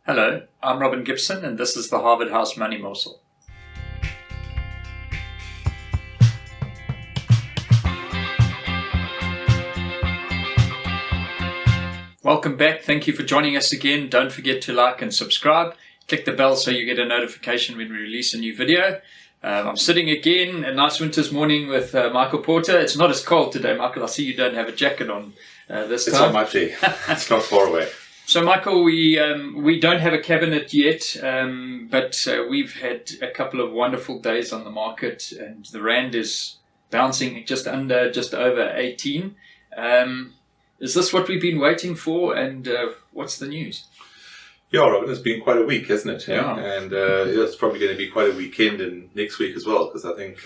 Hello, I'm Robin Gibson and this is the Harvard House Money Morsel. Welcome back. Thank you for joining us again. Don't forget to like and subscribe. Click the bell so you get a notification when we release a new video. I'm sitting again a nice winter's morning with Michael Porter. It's not as cold today, Michael. I see you don't have a jacket on this time. It's not much. It's not far away. So, Michael, we don't have a cabinet yet, but we've had a couple of wonderful days on the market, and the rand is bouncing just over 18. Is this what we've been waiting for, and what's the news? Yeah, Robin, it's been quite a week, hasn't it? Yeah. And it's probably going to be quite a weekend and next week as well, because I think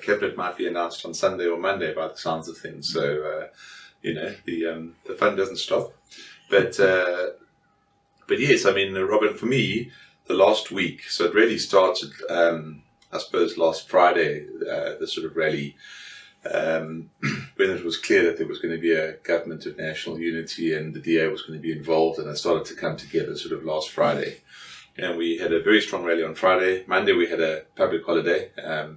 cabinet might be announced on Sunday or Monday by the sounds of things. So, the fun doesn't stop. But yes, I mean, Robin, for me, the last week, so it really started, I suppose, last Friday, the sort of rally, when it was clear that there was going to be a government of national unity and the DA was going to be involved, and it started to come together sort of last Friday. And we had a very strong rally on Friday. Monday we had a public holiday,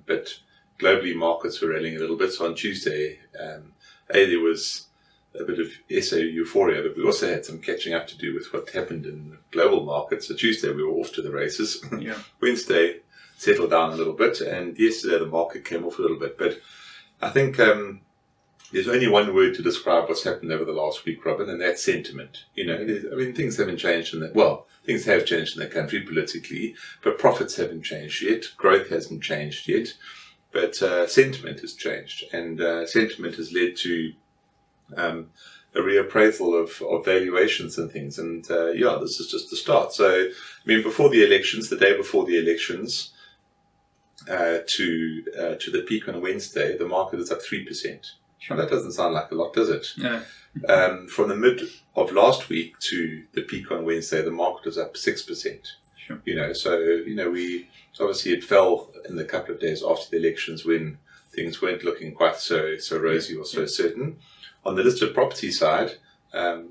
but globally markets were rallying a little bit. So on Tuesday, there was a bit of SA euphoria, but we also had some catching up to do with what happened in global markets. So Tuesday we were off to the races. Yeah. Wednesday settled down a little bit, and yesterday the market came off a little bit. But I think there's only one word to describe what's happened over the last week, Robin, and that's sentiment. Things haven't changed things have changed in the country politically, but profits haven't changed yet. Growth hasn't changed yet, but sentiment has changed, and sentiment has led to a reappraisal of valuations and things. And this is just the start. So, I mean, before the elections, the day before the elections, to the peak on Wednesday, the market is up 3%. Sure. Now, that doesn't sound like a lot, does it? No. From the mid of last week to the peak on Wednesday, the market was up 6%. Sure. We obviously it fell in the couple of days after the elections when things weren't looking quite so rosy or so certain. On the listed property side,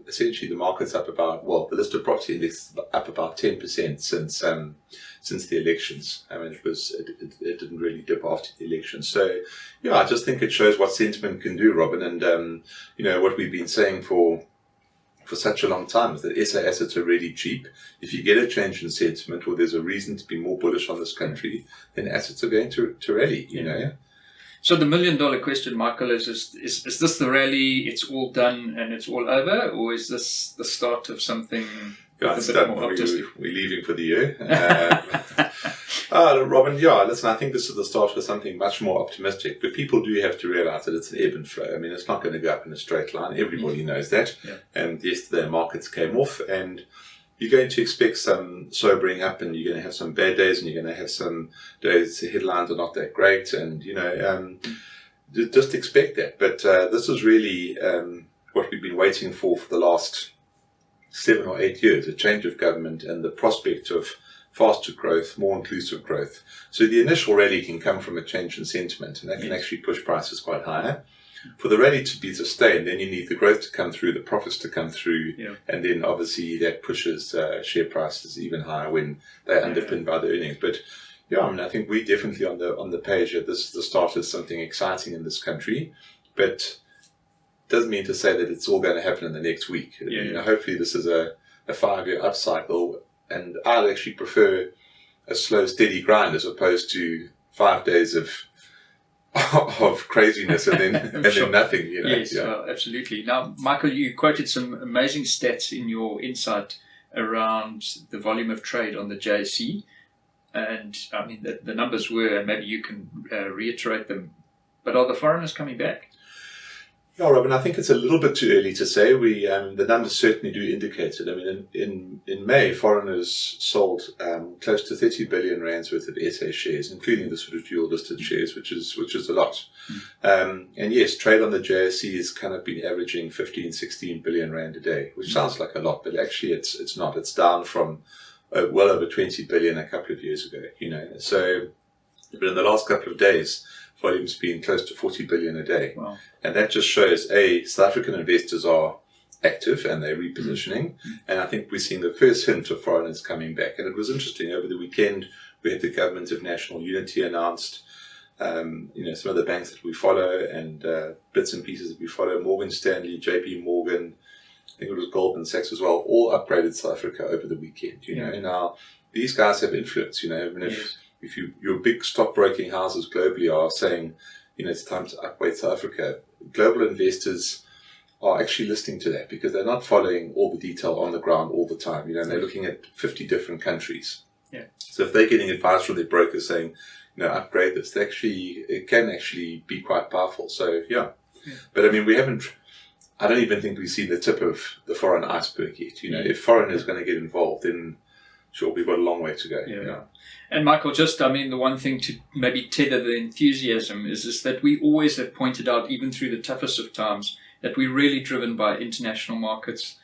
essentially the market's up the listed property index is up about 10% since the elections. I mean, it didn't really dip after the elections. So, I just think it shows what sentiment can do, Robin. And what we've been saying for such a long time is that SA assets are really cheap. If you get a change in sentiment, or there's a reason to be more bullish on this country, then assets are going to rally. So the $1 million question, Michael, is this the rally, it's all done and it's all over, or is this the start of something a bit more optimistic? We're leaving for the year. Robin, listen, I think this is the start of something much more optimistic, but people do have to realize that it's an ebb and flow. I mean, it's not going to go up in a straight line. Everybody knows that. Yeah. And yesterday markets came off, and you're going to expect some sobering up, and you're going to have some bad days, and you're going to have some days the headlines are not that great, and just expect that. But this is really what we've been waiting for the last 7 or 8 years: a change of government and the prospect of faster growth, more inclusive growth. So the initial rally can come from a change in sentiment, and that can actually push prices quite higher. For the rally to be sustained, then you need the growth to come through, the profits to come through, and then obviously that pushes share prices even higher when they're underpinned by the earnings. But I think we're definitely on the page that this is the start of something exciting in this country, but doesn't mean to say that it's all going to happen in the next week. Hopefully this is a 5-year upcycle, and I'd actually prefer a slow, steady grind as opposed to 5 days of craziness and then nothing. Yes, absolutely. Now, Michael, you quoted some amazing stats in your insight around the volume of trade on the JSE, and I mean the numbers were, and maybe you can reiterate them, but are the foreigners coming back? Yeah, Robin, I think it's a little bit too early to say. The numbers certainly do indicate it. I mean, in May, foreigners sold close to 30 billion rands worth of SA shares, including the sort of dual listed shares, which is a lot. And yes, trade on the JSE has kind of been averaging 15, 16 billion rand a day, which sounds like a lot, but actually it's not. It's down from well over 20 billion a couple of years ago. So, but in the last couple of days, volume's been close to 40 billion a day. Wow. And that just shows, South African investors are active and they're repositioning. And I think we're seeing the first hint of foreigners coming back. And it was interesting, over the weekend, we had the Government of National Unity announced. Some of the banks that we follow and bits and pieces that we follow, Morgan Stanley, JP Morgan, I think it was Goldman Sachs as well, all upgraded South Africa over the weekend. You know, now these guys have influence. You know, even if your big stockbroking houses globally are saying, it's time to upgrade South Africa, global investors are actually listening to that because they're not following all the detail on the ground all the time. And they're looking at 50 different countries. Yeah. So if they're getting advice from their brokers saying, upgrade this, it can actually be quite powerful. So, But I mean, I don't even think we've seen the tip of the foreign iceberg yet. If foreign is going to get involved, then sure, we've got a long way to go. Yeah. And Michael, the one thing to maybe tether the enthusiasm is that we always have pointed out, even through the toughest of times, that we're really driven by international markets.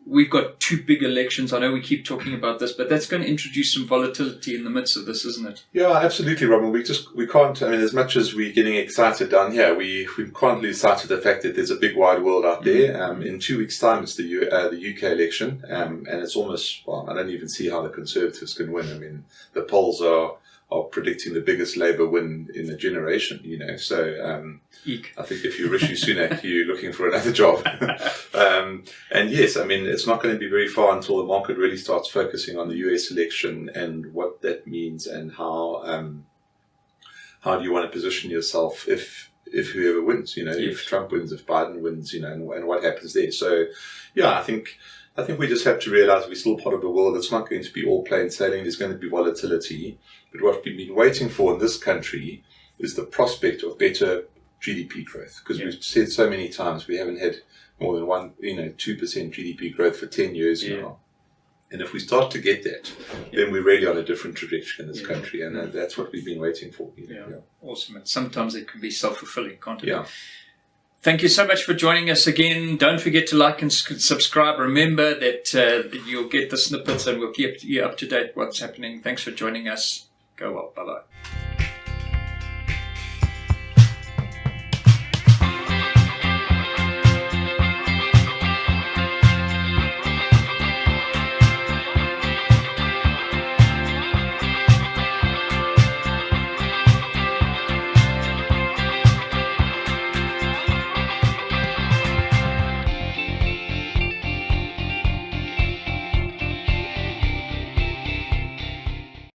We've got 2 big elections. I know we keep talking about this, but that's going to introduce some volatility in the midst of this, isn't it? Yeah, absolutely, Robin. We can't, as much as we're getting excited down here, we can't lose sight of the fact that there's a big wide world out there. In 2 weeks' time, it's the UK election, and it's almost, I don't even see how the Conservatives can win. The polls are predicting the biggest Labour win in a generation, So I think if you're Rishi Sunak, you're looking for another job. And yes, it's not going to be very far until the market really starts focusing on the US election and what that means and how do you want to position yourself if whoever wins, if Trump wins, if Biden wins, and what happens there. So, I think we just have to realize we're still part of a world that's not going to be all plain sailing. There's going to be volatility. But what we've been waiting for in this country is the prospect of better GDP growth. Because we've said so many times we haven't had more than 2% GDP growth for 10 years now. And if we start to get that, then we're really on a different trajectory in this country. And that's what we've been waiting for. Awesome. And sometimes it can be self-fulfilling, can't it? Yeah. Thank you so much for joining us again. Don't forget to like and subscribe. Remember that you'll get the snippets and we'll keep you up to date what's happening. Thanks for joining us. Go well. Bye-bye.